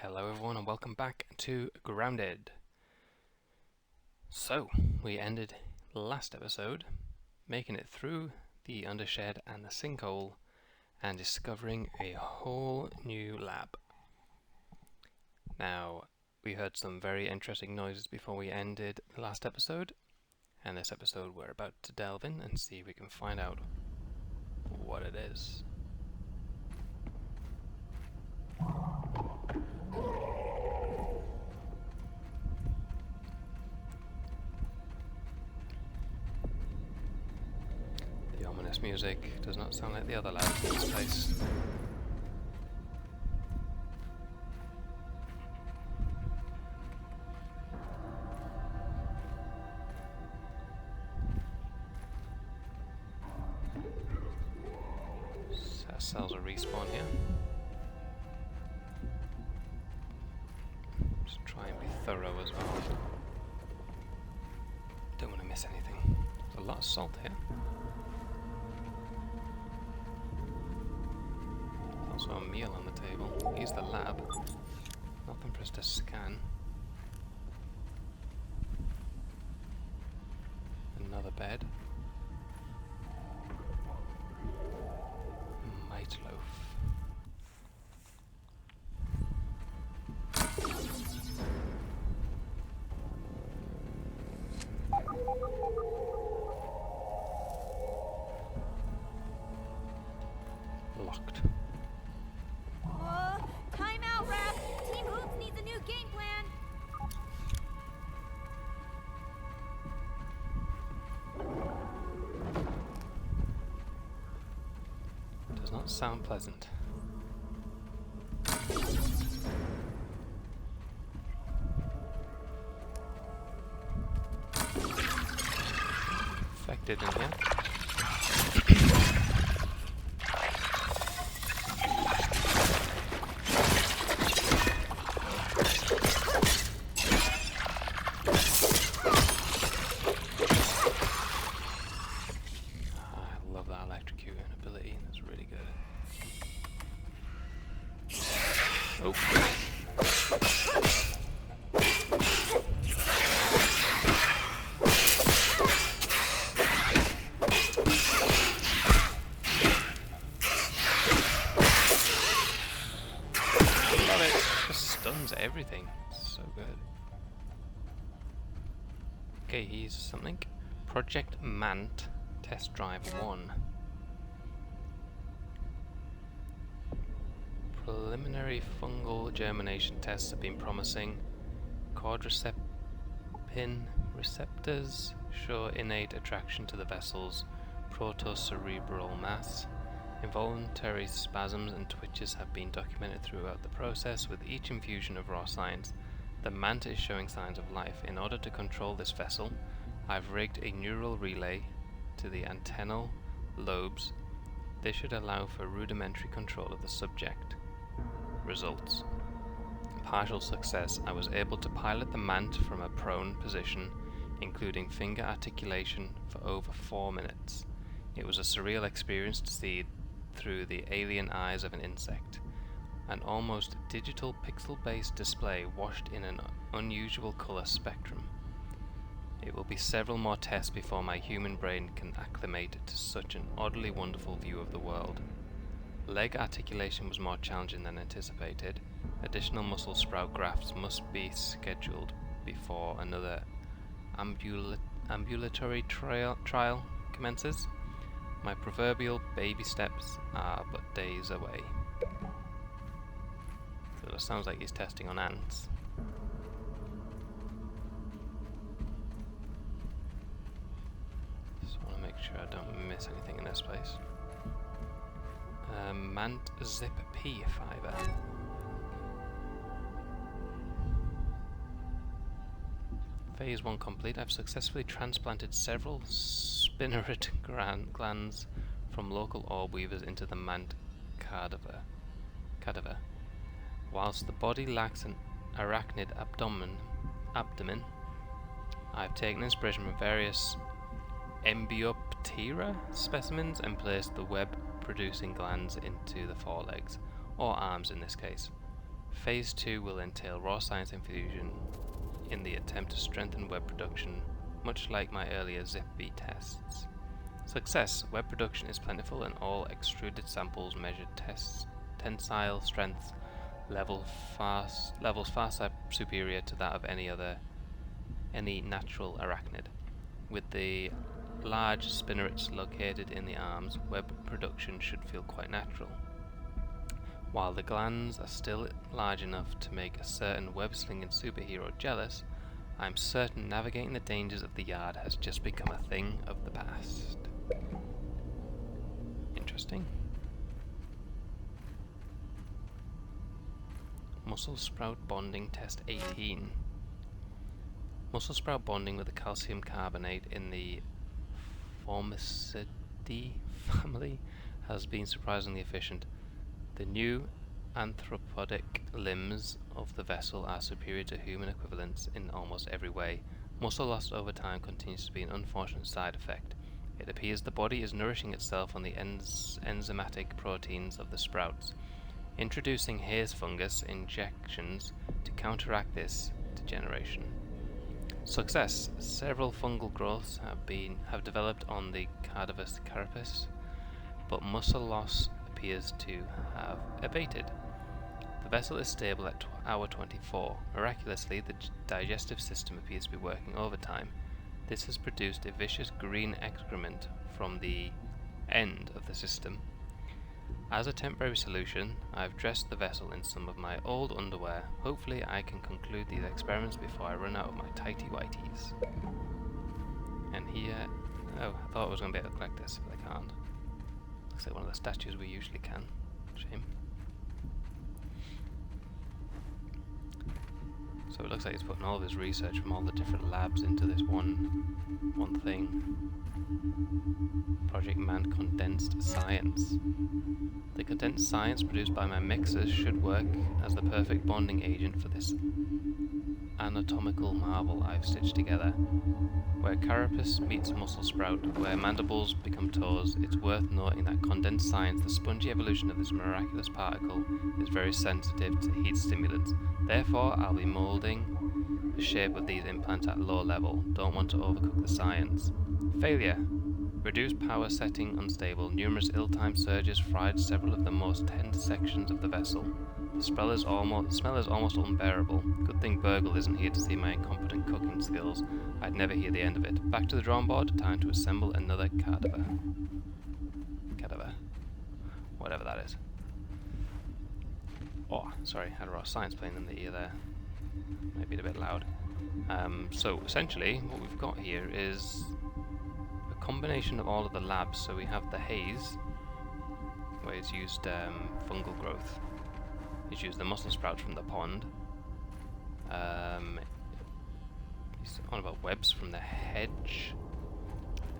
Hello everyone and welcome back to Grounded. So, we ended last episode making it through the undershed and the sinkhole and discovering a whole new lab. Now, we heard some very interesting noises before we ended the last episode, and this episode we're about to delve in and see if we can find out what it is. The ominous music does not sound like the other labs in this place. Our cells are respawn here. Just try and be thorough as well. Don't want to miss anything. There's a lot of salt here. Also a meal on the table. Here's the lab. Nothing for us to scan. Another bed. Mite loaf. Locked. Time out, Rap! Team Hoops needs a new game plan! Does not sound pleasant. Infected in here. I love that electrocuting ability. That's really good. Oh. Love it. Just stuns everything. So good. Okay, here's something. Project Mant Test Drive 1. Preliminary fungal germination tests have been promising. Quadricepin receptors show innate attraction to the vessel's protocerebral mass. Involuntary spasms and twitches have been documented throughout the process. With each infusion of raw science, the manta is showing signs of life. In order to control this vessel, I've rigged a neural relay to the antennal lobes. This should allow for rudimentary control of the subject. Results. Partial success. I was able to pilot the mant from a prone position, including finger articulation, for over 4 minutes. It was a surreal experience to see through the alien eyes of an insect. An almost digital pixel-based display washed in an unusual color spectrum. It will be several more tests before my human brain can acclimate to such an oddly wonderful view of the world. Leg articulation was more challenging than anticipated. Additional muscle sprout grafts must be scheduled before another ambulatory trial commences. My proverbial baby steps are but days away. So it sounds like he's testing on ants. Just want to make sure I don't miss anything in this place. Mant Zip P fiber. Phase 1 complete. I've successfully transplanted several spinneret glands from local orb weavers into the mant cadaver. Whilst the body lacks an arachnid abdomen, I've taken inspiration from various Embioptera specimens and placed the web-producing glands into the forelegs, or arms in this case. Phase 2 will entail raw science infusion in the attempt to strengthen web production, much like my earlier zip-B tests. Success. Web production is plentiful and all extruded samples measured tensile strengths levels far superior to that of any natural arachnid. With the large spinnerets located in the arms, web production should feel quite natural. While the glands are still large enough to make a certain web-slinging superhero jealous, I'm certain navigating the dangers of the yard has just become a thing of the past. Interesting. Muscle sprout bonding test 18. Muscle sprout bonding with the calcium carbonate in the Formicidae family has been surprisingly efficient. The new anthropodic limbs of the vessel are superior to human equivalents in almost every way. Muscle loss over time continues to be an unfortunate side effect. It appears the body is nourishing itself on the enzymatic proteins of the sprouts. Introducing haze fungus injections to counteract this degeneration. Success. Several fungal growths have developed on the cadaverous carapace, but muscle loss appears to have abated. The vessel is stable at hour 24. Miraculously, the digestive system appears to be working overtime. This has produced a vicious green excrement from the end of the system. As a temporary solution, I've dressed the vessel in some of my old underwear. Hopefully I can conclude these experiments before I run out of my tighty whities. And here... oh, I thought I was going to be able to collect this, but I can't. Looks like one of the statues we usually can. Shame. So it looks like he's putting all of his research from all the different labs into this one thing. Project Man Condensed Science. The condensed science produced by my mixers should work as the perfect bonding agent for this anatomical marvel I've stitched together. Where carapace meets muscle sprout, where mandibles become toes, it's worth noting that condensed science, the spongy evolution of this miraculous particle, is very sensitive to heat stimulants. Therefore, I'll be moulding the shape of these implants at low level. Don't want to overcook the science. Failure. Reduced power setting unstable. Numerous ill-timed surges fried several of the most tender sections of the vessel. The smell is almost unbearable. Good thing Burgle isn't here to see my incompetent cooking skills. I'd never hear the end of it. Back to the drawing board. Time to assemble another cadaver. Cadaver. Whatever that is. Oh, sorry, I had a raw science playing in the ear there. Maybe a bit loud. So essentially, what we've got here is a combination of all of the labs. So we have the haze, where it's used fungal growth. He's used the muscle sprouts from the pond. He's on about webs from the hedge.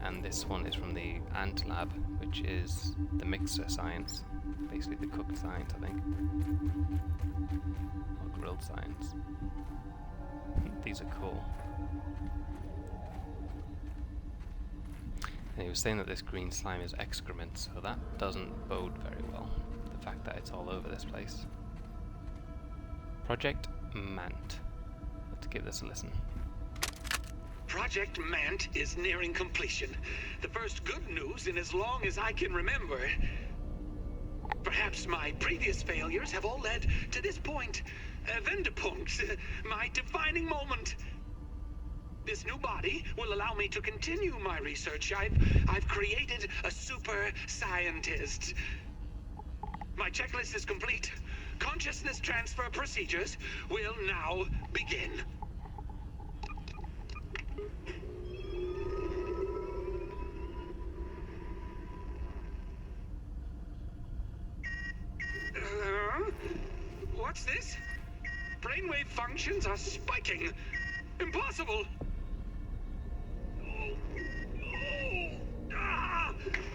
And this one is from the ant lab, which is the mixer science. Basically the cooked science, I think. Or grilled science. These are cool. And he was saying that this green slime is excrement, so that doesn't bode very well. The fact that it's all over this place. Project Mant. Let's give this a listen. Project Mant is nearing completion. The first good news in as long as I can remember. Perhaps my previous failures have all led to this point. Wendepunkt, my defining moment. This new body will allow me to continue my research. I've created a super scientist. My checklist is complete. Consciousness transfer procedures will now begin. What's this? Brainwave functions are spiking. Impossible!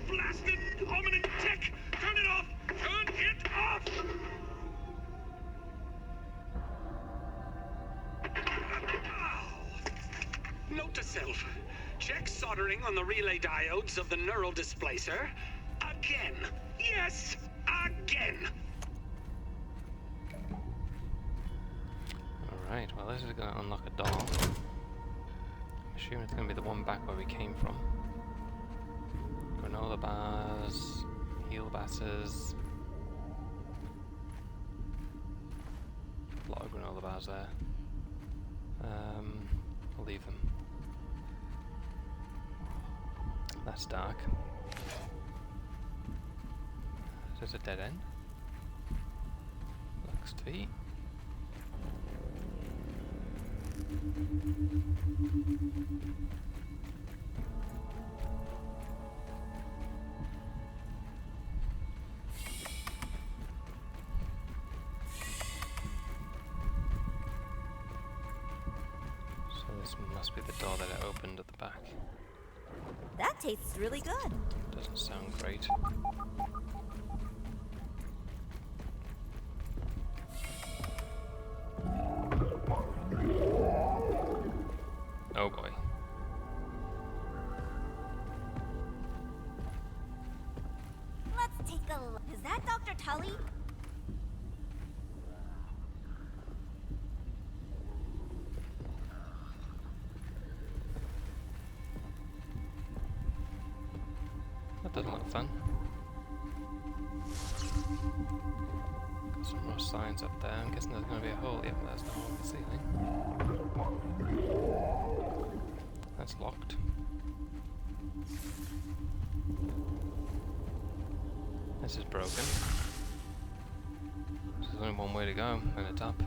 Blasted hominid tech! Turn it off! Turn it off! Note to self. Check soldering on the relay diodes of the neural displacer. Again. Yes, again. Right, well this is going to unlock a door. I'm assuming it's going to be the one back where we came from. Granola bars, heal basses. A lot of granola bars there. I'll leave them. That's dark. There's a dead end. Looks to be. So this must be the door that it opened at the back. That tastes really good. Doesn't sound great. Oh boy. Let's take a look. Is that Dr. Tully? That doesn't look fun. Got some more signs up there. I'm guessing there's going to be a hole. Yep, there's the hole in the ceiling. That's locked. This is broken. There's only one way to go, and it's up.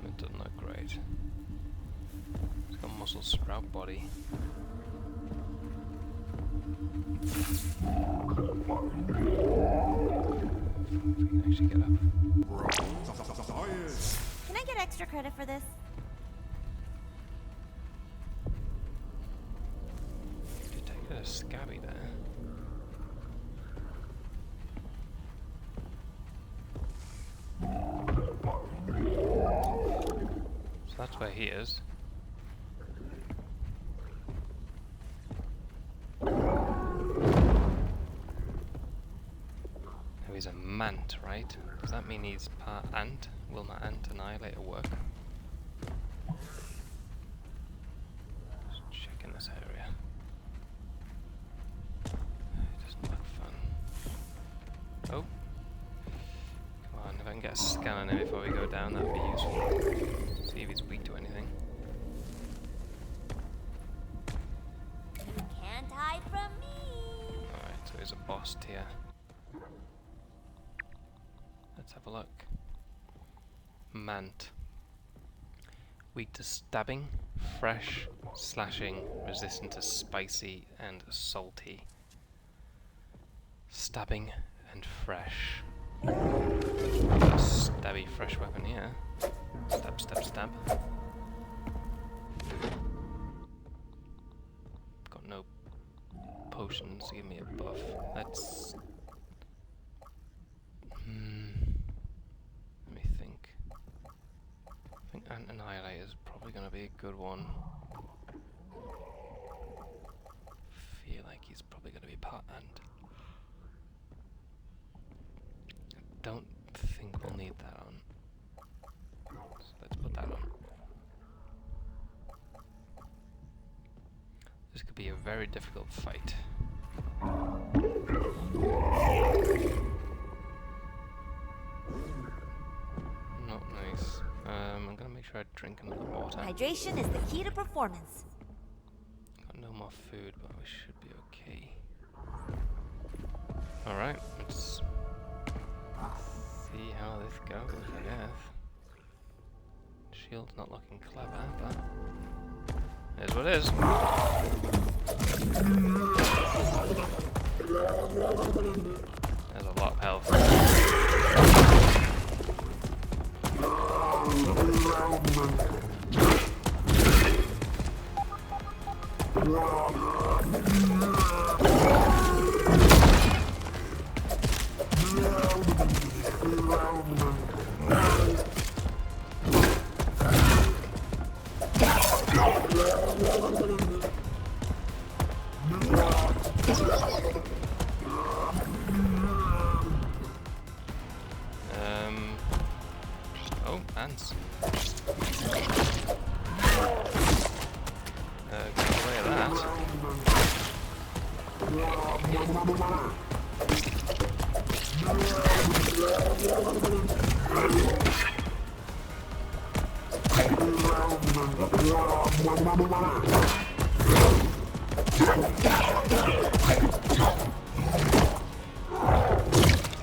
It doesn't look great. It's got muscle sprout body. We can actually get up. Can I get extra credit for this? Detected a scabby there. So that's where he is. Now he's a mant, right? Does that mean he's part ant? Will my ant annihilator work? Just checking this area. It doesn't look fun. Oh. Come on, if I can get a scan on him before we go down, that would be useful. See if he's weak to anything. You can't hide from me. Alright, so he's a boss tier. Let's have a look. Mant. Weak to stabbing, fresh, slashing, resistant to spicy and salty. Stabbing and fresh. A stabby fresh weapon here. Stab, stab, stab. Got no potions to give me a buff. Let's... let me think. I think Ant Annihilator is probably going to be a good one. Feel like he's probably going to be part ant. I don't think we'll need that on. So let's put that on. This could be a very difficult fight. Not nice. I'm gonna make sure I drink another water. Hydration is the key to performance. Got no more food, but we should be okay. Alright, let's see how this goes, I guess. Shield's not looking clever, but it is what it is. There's a lot of health. sense. Get away of that.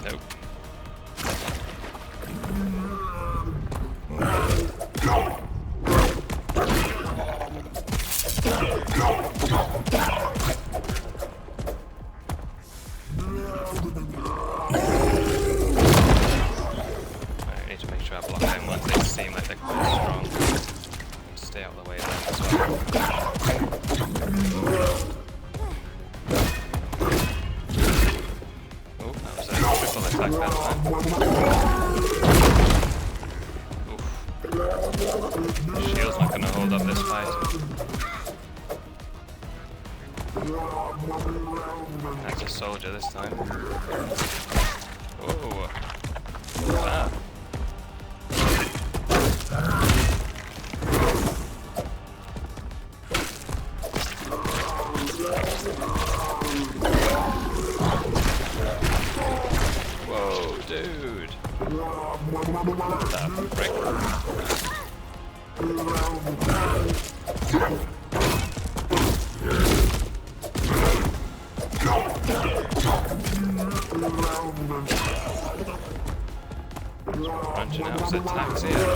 Nope. I need to make sure I block them once they seem like they're quite strong. Stay out of the way of them as well. Oh, that was a triple attack that time. Oof. Shield's not going to hold up this fight. That's a soldier this time. Oh, ah. Whoa, dude. That frick. Crunching out his attacks here.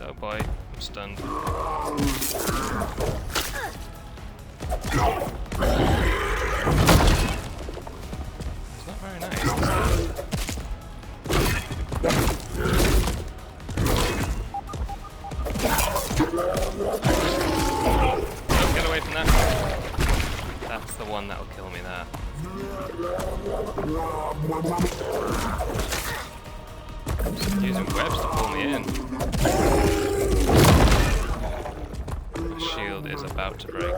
Oh boy, I'm stunned. It's not very nice. Don't get away from that. That's the one that'll kill me there. Using webs to pull me in. My shield is about to break.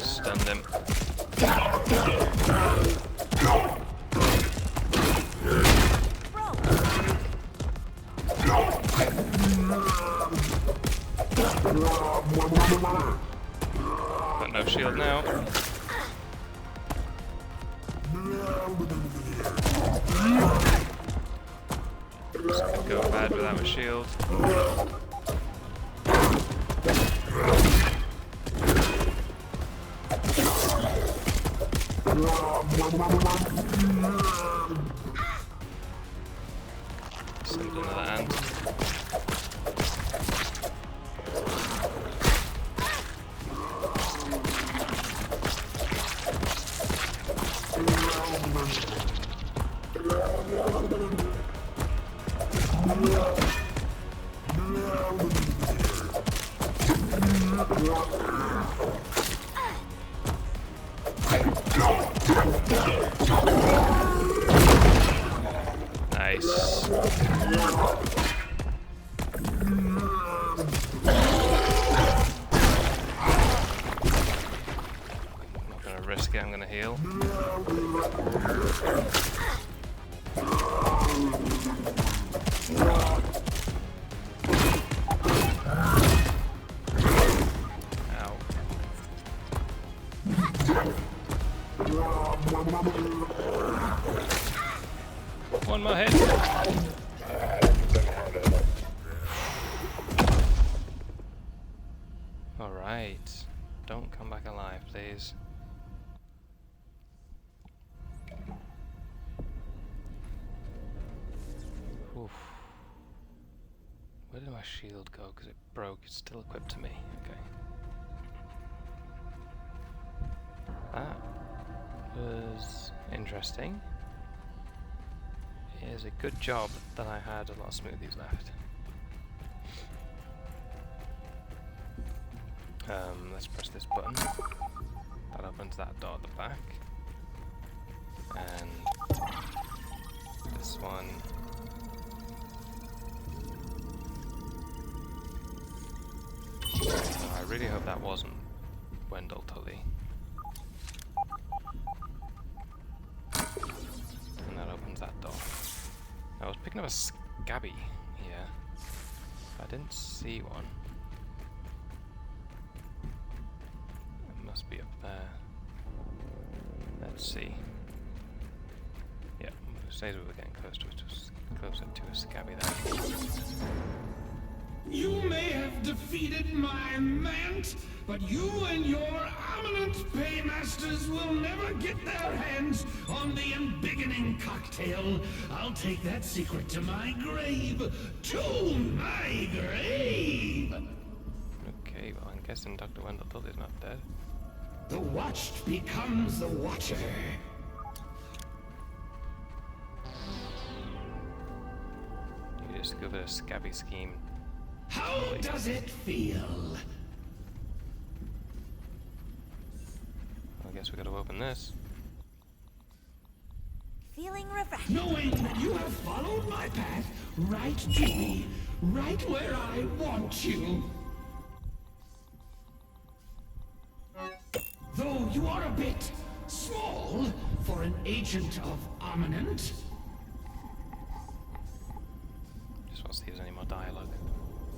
Stunned him. Got no shield now. Just gonna go bad without a shield. Send another ant. Nice. Not gonna risk it, I'm gonna heal. Ow. One more hit. Alright. Don't come back alive, please. Oof. Where did my shield go? Because it broke. It's still equipped to me. Okay. That was interesting. It is a good job that I had a lot of smoothies left. Let's press this button. That opens that door at the back. And this one. Oh, I really hope that wasn't Wendell Tully. And that opens that door. I was picking up a scabby here. I didn't see one. It must be up there. Let's see. Yeah, it says we were getting closer to a scabby there. You may have defeated my Mant, but you and your eminent paymasters will never get their hands on the embiggening cocktail. I'll take that secret to my grave. To my grave! Okay, well, I'm guessing Dr. Wendell Tully's not dead. The watched becomes the watcher. You discovered a scabby scheme. How does it feel? I guess we gotta open this. Feeling refreshed. Knowing that you have followed my path right to me, right where I want you. Though you are a bit small for an agent of Omninant. Just want to see if there's any more dialogue.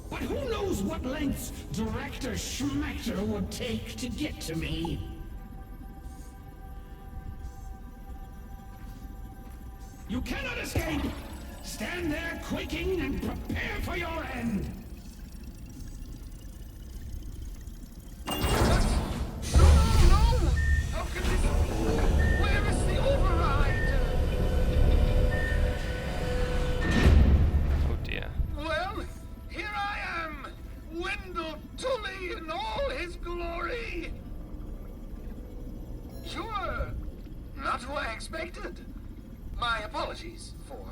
But who knows what lengths Director Schmechter would take to get to me? You cannot escape! Stand there quaking and prepare for your end! No! How can this be? Where is the override? Oh dear. Well, here I am! Wendell Tully in all his glory! You're not who I expected. My apologies for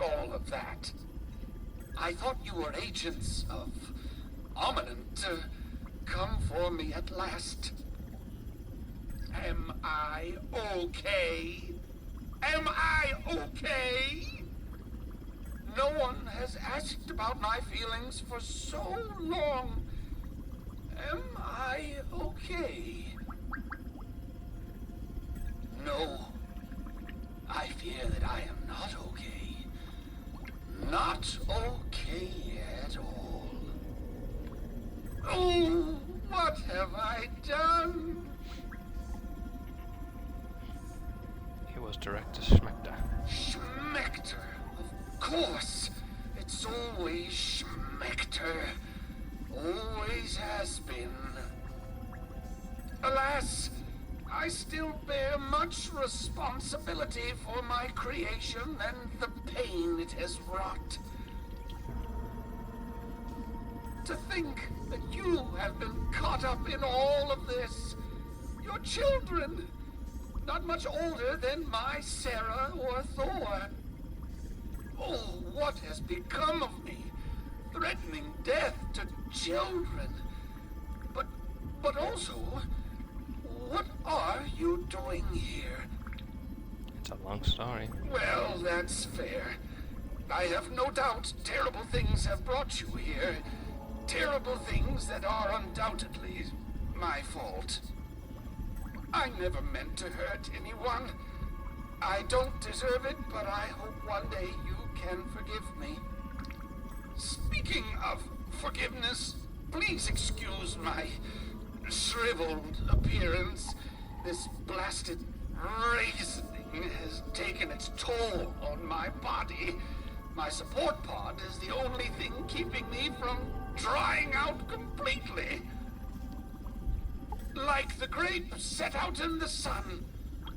all of that. I thought you were agents of Omninant. Come for me at last. Am I okay? Am I okay? No one has asked about my feelings for so long. Am I okay? No. I fear that I am not okay. Not okay at all. Oh, what have I done? It was Director Schmechter. Schmechter, of course. It's always Schmechter. Always has been. Alas, I still bear much responsibility for my creation and the pain it has wrought. To think that you have been caught up in all of this. Your children, not much older than my Sarah or Thor. Oh, what has become of me? Threatening death to children. But also, what are you doing here? It's a long story. Well, that's fair. I have no doubt terrible things have brought you here. Terrible things that are undoubtedly my fault. I never meant to hurt anyone. I don't deserve it, but I hope one day you can forgive me. Speaking of forgiveness, please excuse my shriveled appearance. This blasted raisin has taken its toll on my body. My support pod is the only thing keeping me from drying out completely. Like the grape set out in the sun,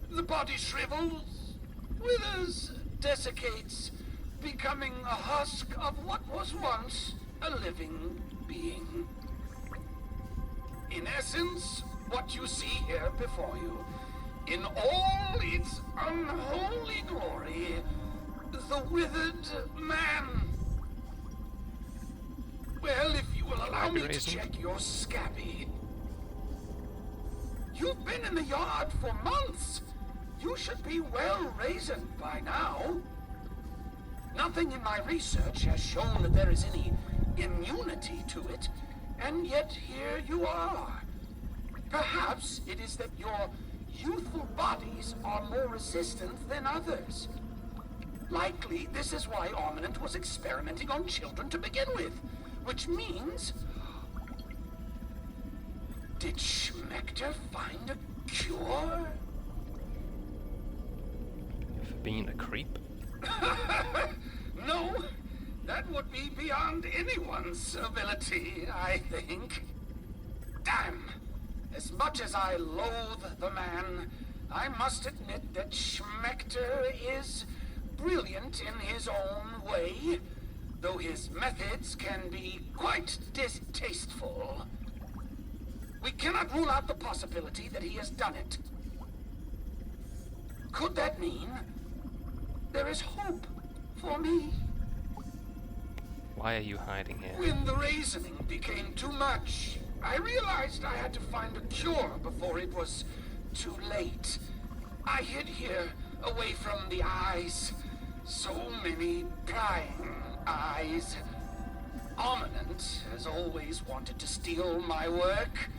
the body shrivels, withers, desiccates, becoming a husk of what was once a living being. In essence, what you see here before you, in all its unholy glory, the withered man. Well, if you will allow me to check your scabby. You've been in the yard for months. You should be well raisined by now. Nothing in my research has shown that there is any immunity to it, and yet here you are. Perhaps it is that your youthful bodies are more resistant than others. Likely, this is why Armament was experimenting on children to begin with. Which means... Did Schmechter find a cure? For being a creep? No, that would be beyond anyone's ability, I think. Damn! As much as I loathe the man, I must admit that Schmechter is brilliant in his own way, though his methods can be quite distasteful. We cannot rule out the possibility that he has done it. Could that mean there is hope for me? Why are you hiding here? When the reasoning became too much, I realized I had to find a cure before it was too late. I hid here, away from the eyes. So many prying eyes. Armament has always wanted to steal my work.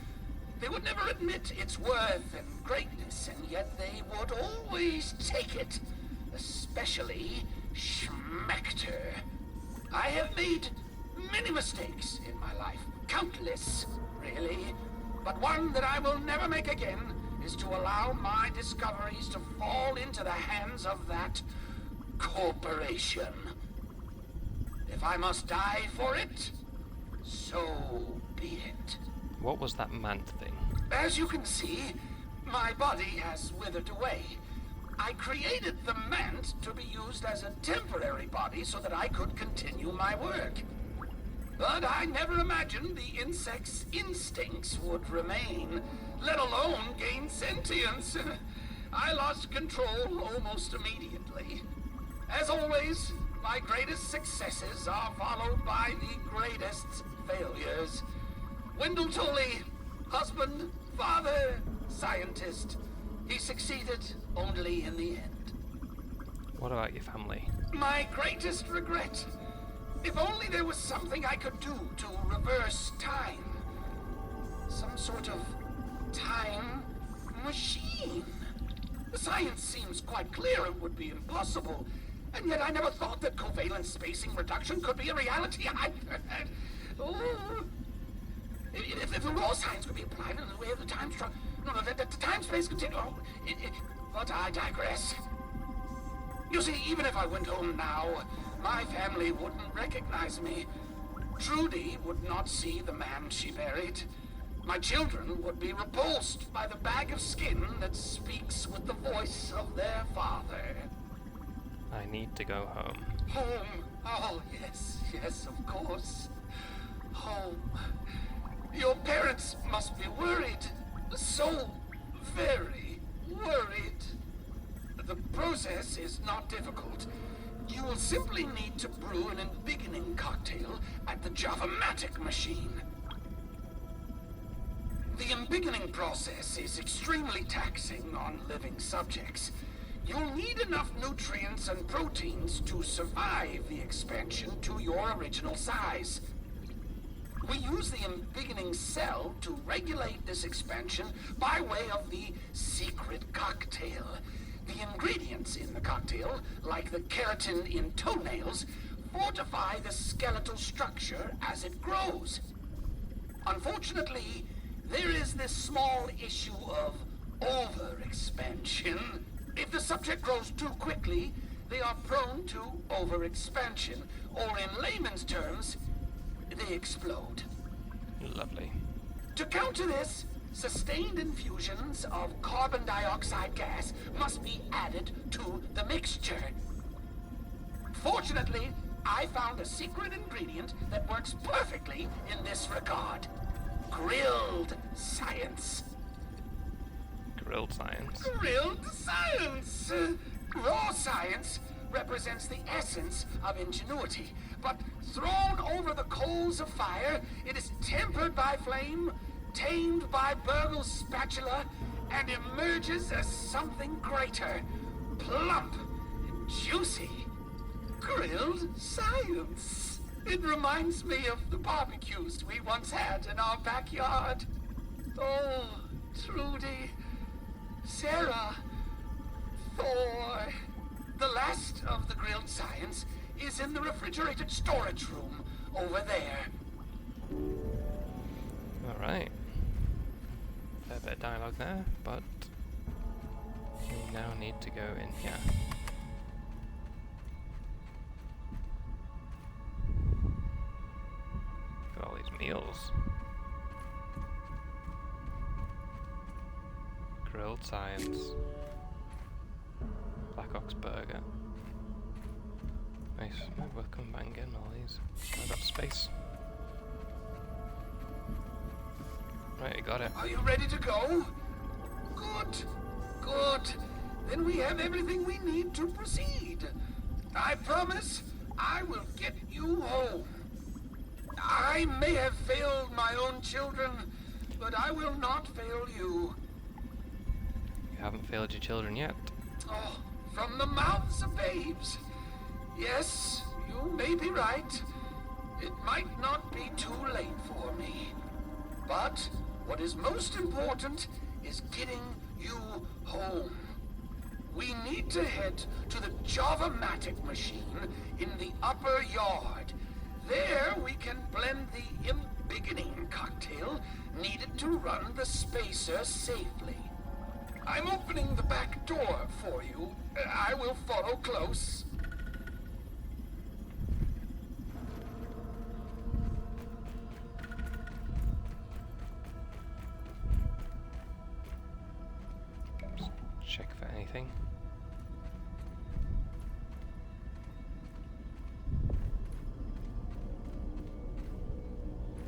They would never admit its worth and greatness, and yet they would always take it. Especially Schmechter. I have made many mistakes in my life. Countless, really. But one that I will never make again is to allow my discoveries to fall into the hands of that corporation. If I must die for it, so be it. What was that mant thing? As you can see, my body has withered away. I created the mant to be used as a temporary body so that I could continue my work. But I never imagined the insect's instincts would remain, let alone gain sentience. I lost control almost immediately. As always, my greatest successes are followed by the greatest failures. Wendell Tully, husband, father, scientist. He succeeded only in the end. What about your family? My greatest regret. If only there was something I could do to reverse time. Some sort of time machine. The science seems quite clear it would be impossible. And yet I never thought that covalent spacing reduction could be a reality either. Oh. If the raw science could be applied in the way of the time structure... No, the time-space continue... Oh, but I digress. You see, even if I went home now, my family wouldn't recognize me. Trudy would not see the man she buried. My children would be repulsed by the bag of skin that speaks with the voice of their father. I need to go home. Home. Oh, yes, of course. Home. Your parents must be worried. So very worried. The process is not difficult. You will simply need to brew an embiggening cocktail at the Java-matic machine. The embiggening process is extremely taxing on living subjects. You'll need enough nutrients and proteins to survive the expansion to your original size. We use the embiggening cell to regulate this expansion by way of the secret cocktail. The ingredients in the cocktail, like the keratin in toenails, fortify the skeletal structure as it grows. Unfortunately, there is this small issue of overexpansion. If the subject grows too quickly, they are prone to overexpansion, or in layman's terms, they explode. Lovely. To counter this, sustained infusions of carbon dioxide gas must be added to the mixture. Fortunately, I found a secret ingredient that works perfectly in this regard. Grilled science. Grilled science. Grilled science! Raw science represents the essence of ingenuity, but thrown over the coals of fire, it is tempered by flame, tamed by Burgle's spatula, and emerges as something greater, plump and juicy. Grilled science. It reminds me of the barbecues we once had in our backyard. Oh, Trudy, Sarah, Thor. The last of the grilled science is in the refrigerated storage room over there. Alright. Fair bit of dialogue there, but we now need to go in here. Look at all these meals. Grilled science. Black Ox Burger. Nice. Might worth coming back and getting all these. I've got space. Right, I got it. Are you ready to go? Good. Good. Then we have everything we need to proceed. I promise I will get you home. I may have failed my own children, but I will not fail you. You haven't failed your children yet. Oh, from the mouths of babes. Yes, you may be right. It might not be too late for me. But what is most important is getting you home. We need to head to the Java-matic machine in the upper yard. There we can blend the embiggening cocktail needed to run the spacer safely. I'm opening the back door for you. I will follow close. Check for anything.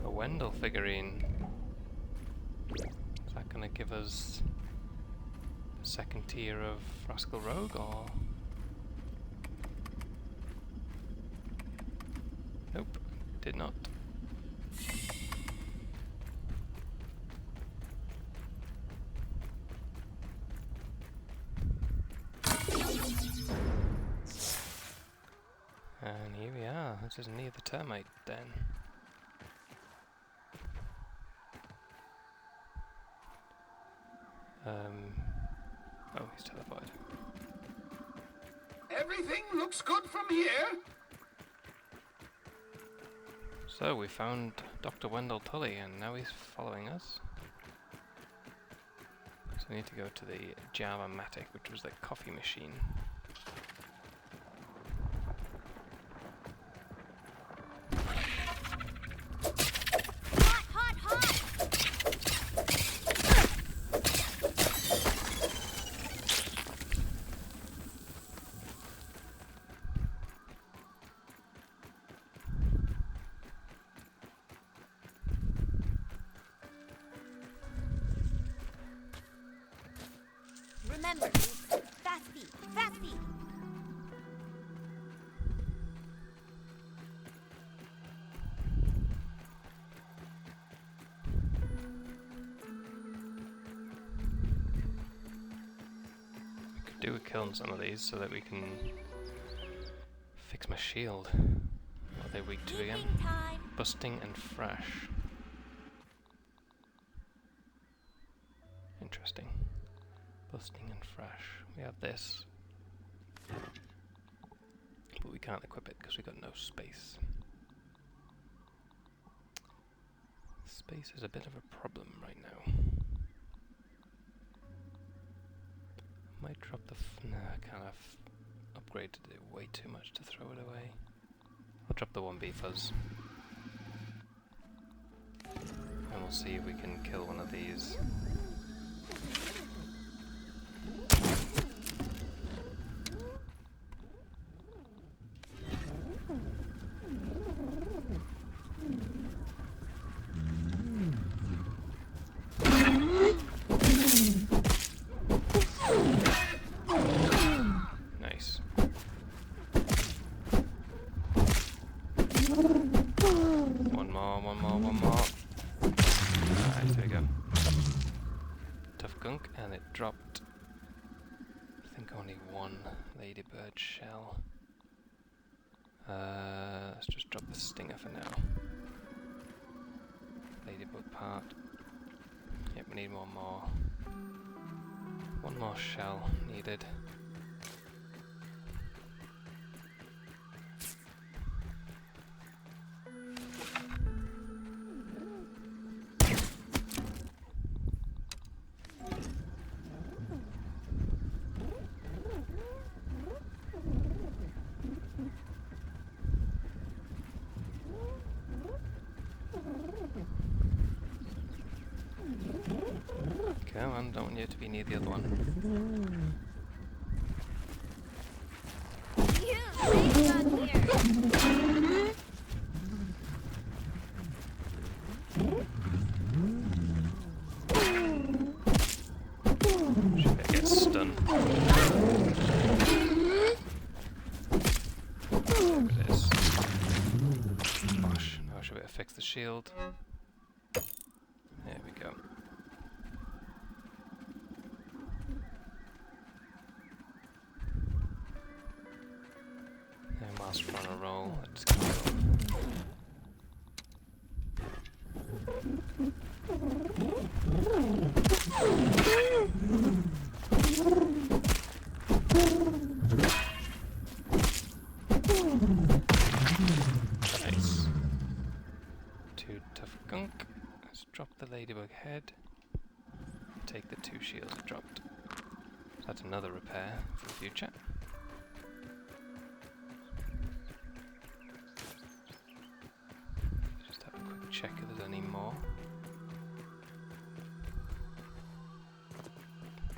A Wendell figurine. Is that gonna give us the second tier of Rascal Rogue, or? Nope, did not. And here we are. This is near the termite den. Oh, he's teleported. Everything looks good from here. So we found Dr. Wendell Tully, and now he's following us. So we need to go to the Java-matic, which was the coffee machine. Hot, hot, hot! Remember, fast feet, fast feet. We could do with killing some of these so that we can fix my shield. What are they weak to again? Evening time. Busting and fresh. Interesting. Busting and fresh. We have this. But we can't equip it because we've got no space. Space is a bit of a problem right now. Might drop the nah, I kind of upgraded it way too much to throw it away. I'll drop the 1B fuzz. And we'll see if we can kill one of these. Nice. One more. Alright, there we go. Tough gunk, and it dropped, I think, only one ladybird shell. Let's just drop the stinger for now. Ladybug part. Yep, we need one more. One more shell needed. Come on, don't want you to be near the other one. You stay back here. Should I get stunned? There it is. Gosh, now should we fix the shield? There we go. And whilst we're on a roll, let's go. Nice. 2 tough gunk. Let's drop the ladybug head. Take the 2 shields it dropped. So that's another repair for the future. Just have a quick check if there's any more.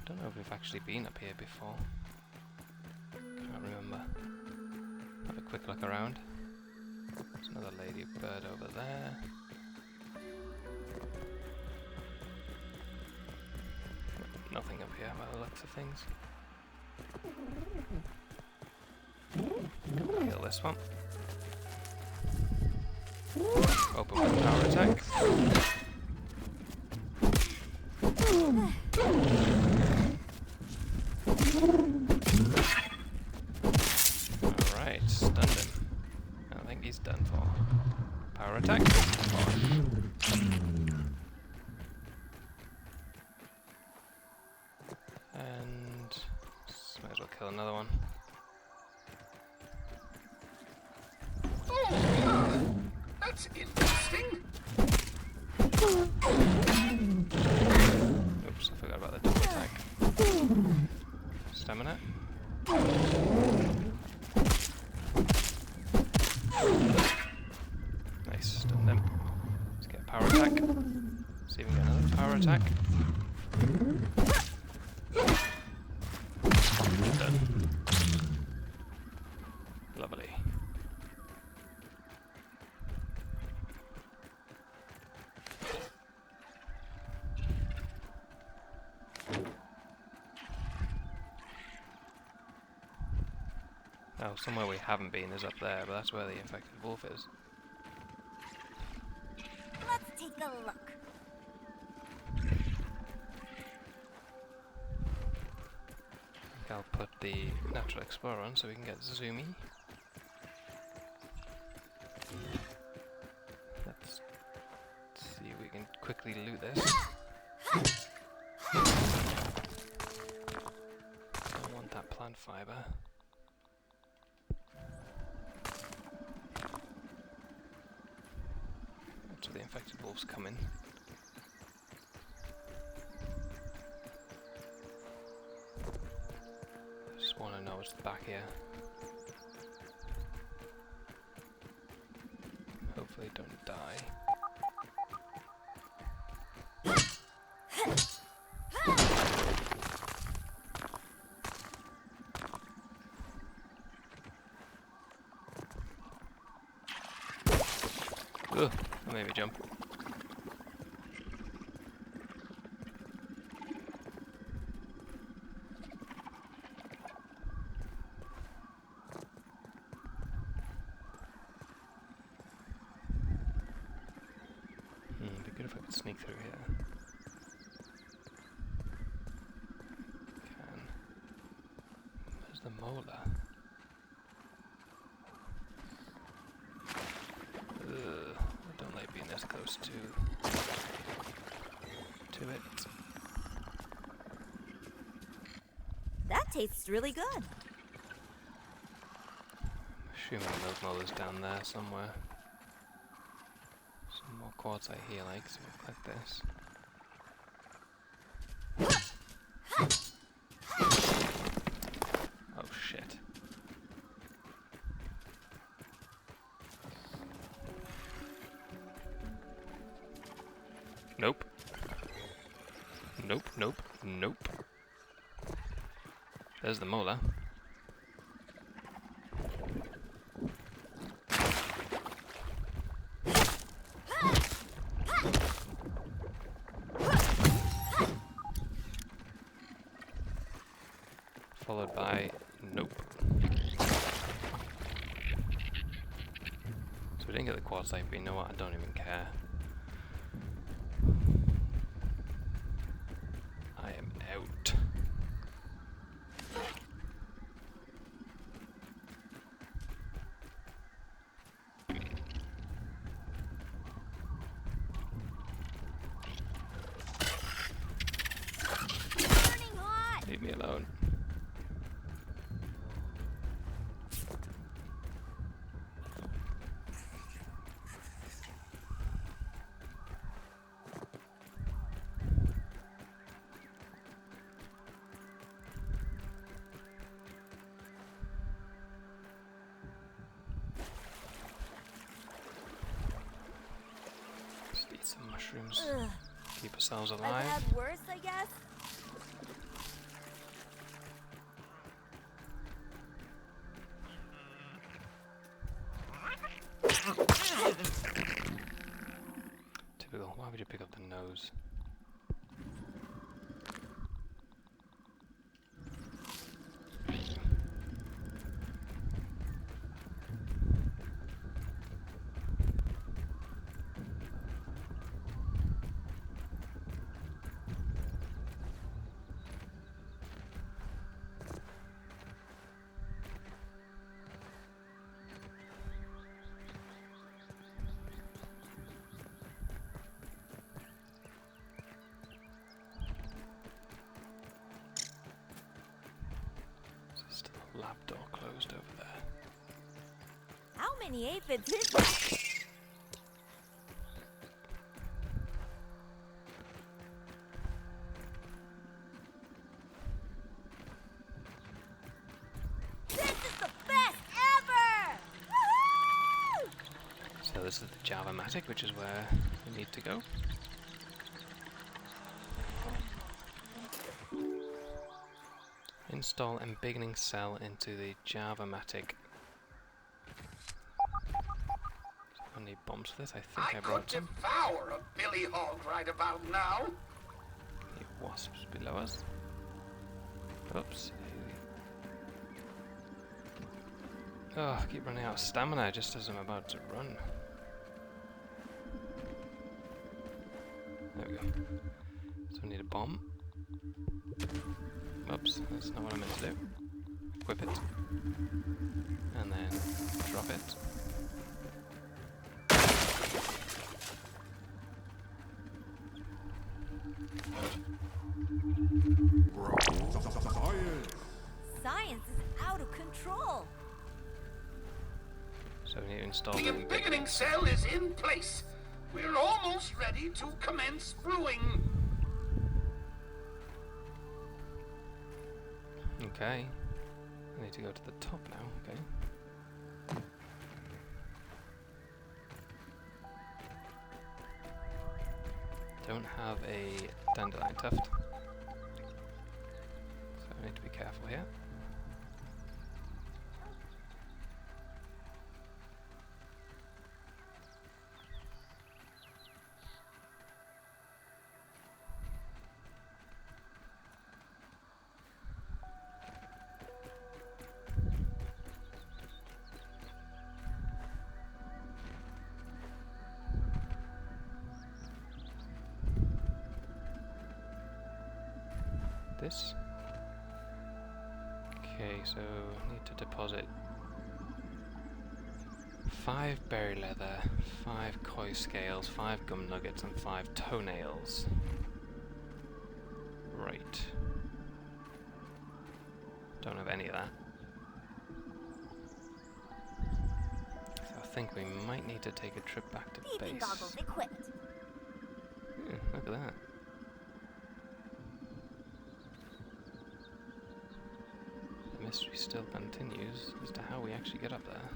Don't know if we've actually been up here before. Can't remember. Have a quick look around. There's another ladybird over there. Nothing up here by the looks of things. Kill this one. Open with power attack. Alright, stunned him. I think he's done for. Power attack. And might as well kill another one. Oh, that's interesting. Oops, I forgot about the double attack. Stamina. Nice, stunned him. Let's get a power attack. See if we can get another power attack. Done. Lovely. Now, somewhere we haven't been is up there, but that's where the infected wolf is. Let's take a look. I'll put the Natural Explorer on so we can get zoomy. Let's see if we can quickly loot this. Don't want that plant fiber. That's where the infected wolves come in. Just want to know what's back here. Hopefully don't die. Ugh, that made me jump. It'd be good if I could sneak through here. Can. Where's the molar? Ugh, I don't like being this close to to it. That tastes really good. Assuming the milk molder's down there somewhere. Some more quartzite here, like, so we'll collect this. Oh shit. Nope. Nope, nope, nope. There's the molar. Followed by nope. So we didn't get the quartzite, but you know what? I don't even care. I am out. Burning hot! Leave me alone. Just eat some mushrooms. Ugh. Keep ourselves I've alive. had worse, I guess. Typical. Why would you pick up the nose? Still a lab door closed over there. How many aphids is that? This is the best ever! Woohoo! So this is the Java-matic, which is where we need to go. Install embiggening cell into the Java-matic. I need bombs for this. I think I I brought could some. devour a billy hog right about now. Need wasps below us. Oops. Oh, I keep running out of stamina just as I'm about to run. There we go. So we need a bomb. Oops, that's not what I meant to do. Equip it. And then drop it. Science is out of control. So we need to install The the embiggening cell is in place. We're almost ready to commence brewing. Okay. I need to go to the top now, okay. Don't have a dandelion tuft. So I need to be careful here. This. Okay, so need to deposit 5 berry leather, 5 koi scales, 5 gum nuggets, and 5 toenails. Right. Don't have any of that. So I think we might need to take a trip back to Peeping base. goggles equipped. Look at that. The mystery still continues as to how we actually get up there.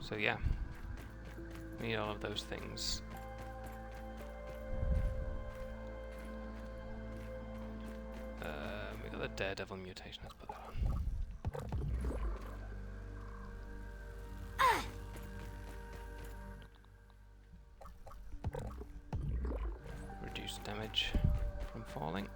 So yeah, we need all of those things. We got the Daredevil mutation, let's put that on. Reduce damage from falling.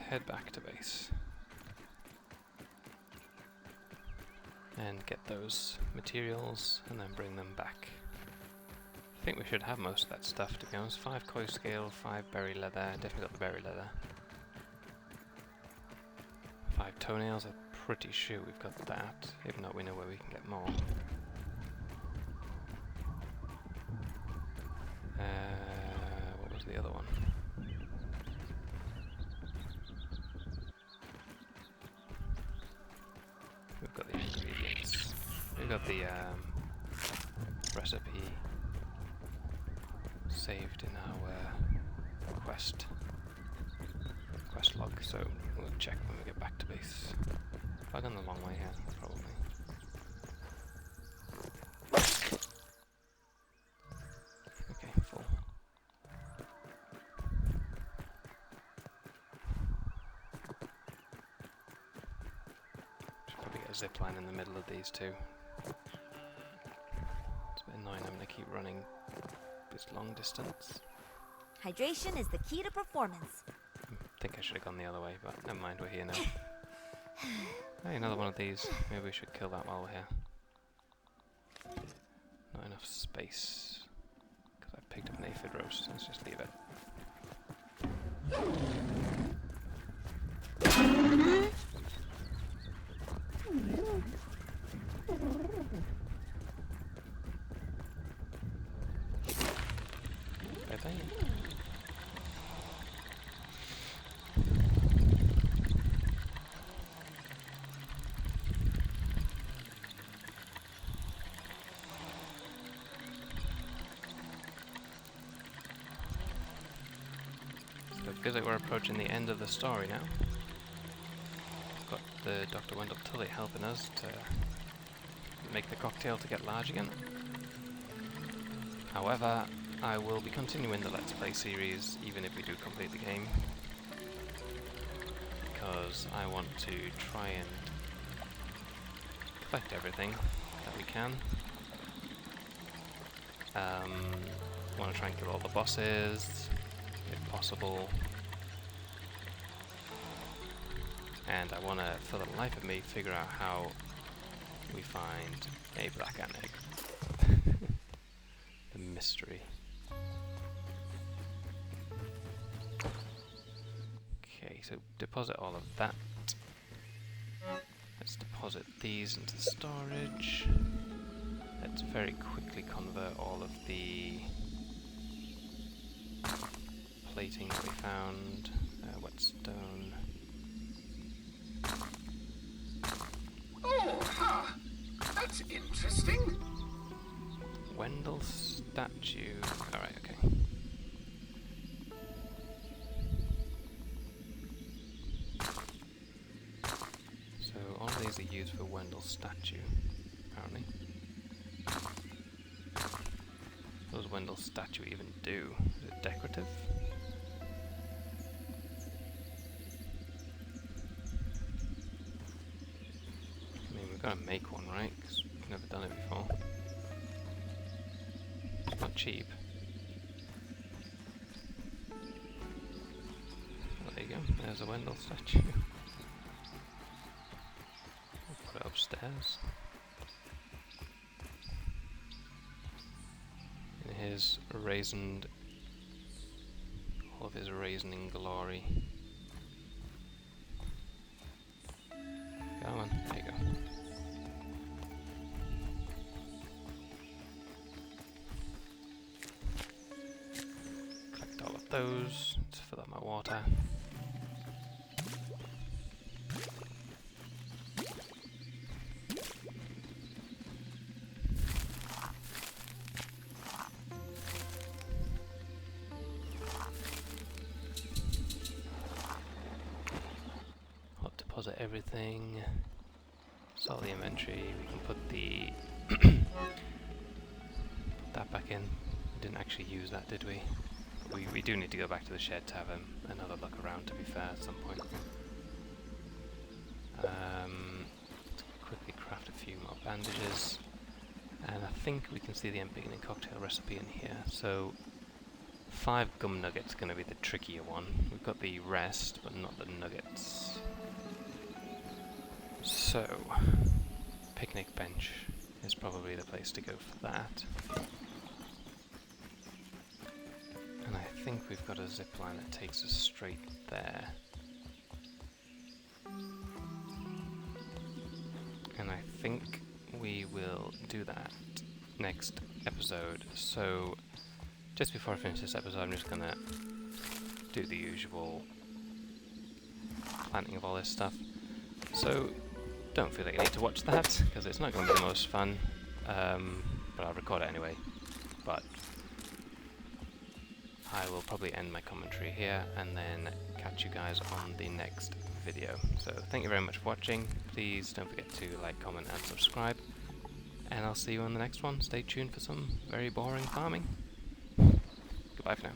Head back to base and get those materials and then bring them back. I think we should have most of that stuff, to be honest. 5 koi scale, 5 berry leather, definitely got the berry leather. 5 toenails, I'm pretty sure we've got that. If not, we know where we can get more. What was the other one? We've got the ingredients. We've got the recipe saved in our quest log, so we'll check when we get back to base. Have I gone the long way here? Probably. Okay, full. Zip line in the middle of these two. It's a bit annoying having to keep running this long distance. Hydration is the key to performance. I think I should have gone the other way, but never mind, we're here now. Hey, another one of these. Maybe we should kill that while we're here. Not enough space. Because I've picked up an aphid roast. Let's just leave it. Bye-bye. So it feels like we're approaching the end of the story now. We've got the Dr. Wendell Tully helping us to make the cocktail to get large again. However, I will be continuing the Let's Play series even if we do complete the game, because I want to try and collect everything that we can. I want to try and kill all the bosses if possible, and I want to, for the life of me, figure out how we find a black ant egg. The mystery. Okay, so deposit all of that. Let's deposit these into storage. Let's very quickly convert all of the plating that we found. Whetstone. Oh, ha! That's interesting. Wendell statue. Alright, okay. So all of these are used for Wendell statue, apparently. What does Wendell statue even do? Is it decorative? I mean, we've got to make one, right? Because we've never done it before. It's not cheap. Well, you go. There's a Wendell statue. We'll put it upstairs. In his raisined, all of his raisin glory. Go on, there you go. Collect all of those to fill up my water. Deposit everything. Sort the inventory. We can put the put that back in. We didn't actually use that, did we? We do need to go back to the shed to have another look around, to be fair, at some point. Let's quickly craft a few more bandages. And I think we can see the beginning cocktail recipe in here. So 5 gum nuggets going to be the trickier one. We've got the rest, but not the nuggets. So, picnic bench is probably the place to go for that. And I think we've got a zip line that takes us straight there. And I think we will do that next episode. So, just before I finish this episode, I'm just gonna do the usual planting of all this stuff. So, don't feel like you need to watch that, because it's not going to be the most fun, but I'll record it anyway. But I will probably end my commentary here, and then catch you guys on the next video. So thank you very much for watching. Please don't forget to like, comment, and subscribe, and I'll see you on the next one. Stay tuned for some very boring farming. Goodbye for now.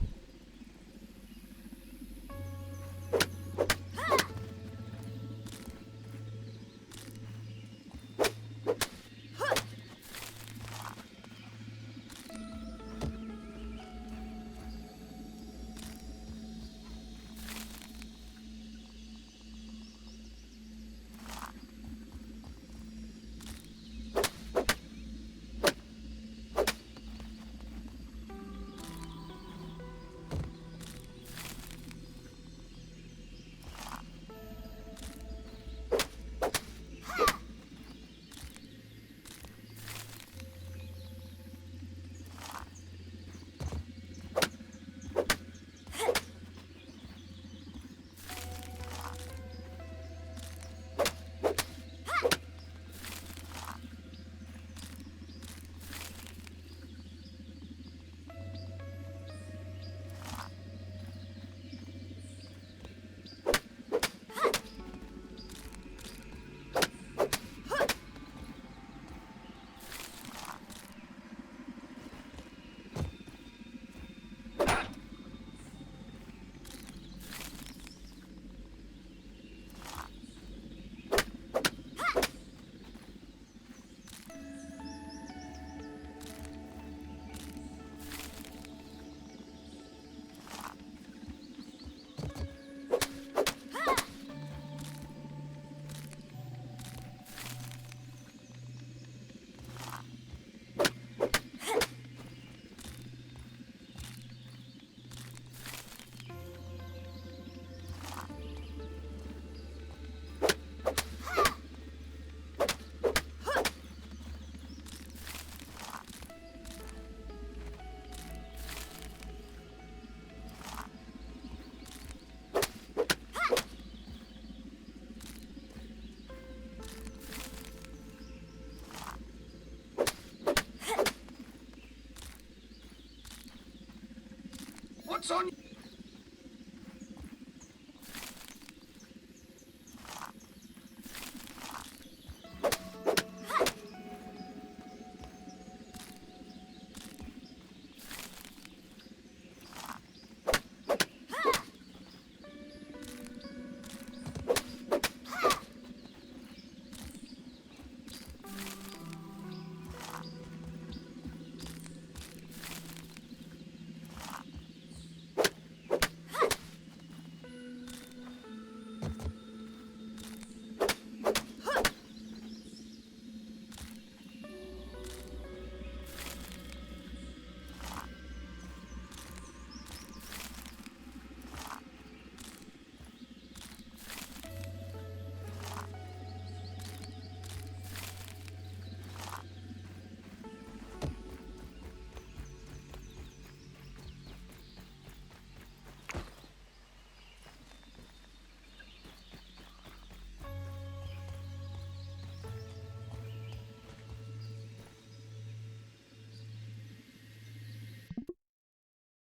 What's on